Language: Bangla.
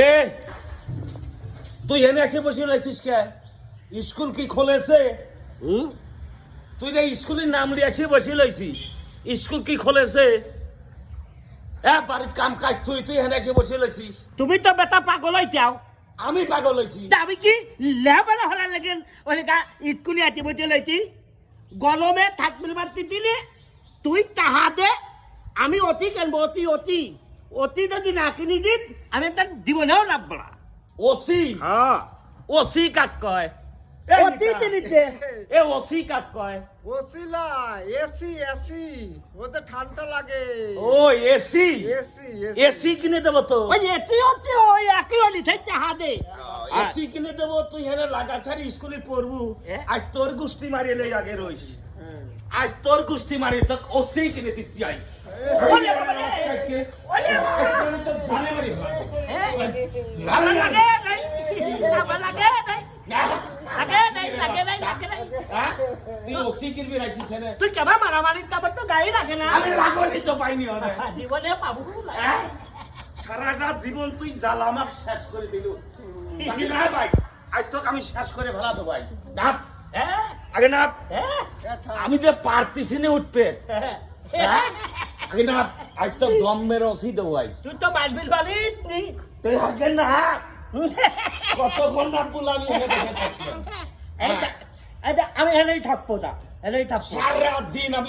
এ তুই এনে এসে বসে রয়েছিস কে? স্কুল কি খোলেছে? তুই যে স্কুলের নাম লিয়েছি বসে লইছিস, স্কুল কি খোলেছে? বাড়ির কাম কাজ তুই তুই এনে এসে বসে লইছিস। তুমি তো বেটা পাগল হইতাও। আমি পাগল হইছি? আমি কি লেবেলা হলা লাগেন ওইটা স্কুলে আছি বইতে লইতি গলমে থাকবিল বাতি দিলে তুই তাহা দে আমি অতি কেনবো অতি অতি অতি যদি না কিনি দিন আমি তার জীবনেও লাগবো না। ওসি? হ্যাঁ ওসি কাক কয়? অতি কিনিতে এ ওসি কাক কয়? ওসিলা এসি এসি ওতে ঠান্ডা লাগে। ও এসি? এসি এসি কিনে দেবো তো। ওই এতি অতি ওই একই অলি থাই তাহা দে এসি কিনে দেবো, তুই হেনে লাগা ছাড়ি স্কুলে পড়বু। আজ তোর গুষ্টি মারিয়ে লই আগে রইস, আজ তোর গুষ্টি মারিয়ে তো ওসি কিনে দিচ্ছি। আজ ওলে ওলে ওলে ভালো মারি ভালো লাগে নাই ভালো লাগে নাই লাগে নাই লাগে নাই লাগে নাই। তুই ওসি কিনবি রাখছিস না? তুই কেবা মারামারি তারপর তো গায়ে লাগে না। আমি লাগনি তো পাইনি ওরে। জীবনে পাবো না। সারাটা জীবন তুই জ্বালা আমাক শেষ করে দিলু। বাকি না ভাই, আজ তোকে আমি শেষ করে ফেলা দেবো। ভাই নাপ, আগে নাপ। আমি যে পারতেছি না উঠবে, আগে নাপ। আজ তো দম মেরে ওসি দেবো। আজ তুই তো বাজবিল বালিত নি তুই আগে না কতক্ষণ নাপ বলে আমি এখানে বসে থাকলাম। আমি এনেই থাকবো না এনেই থাকবো। সারা দিন আমি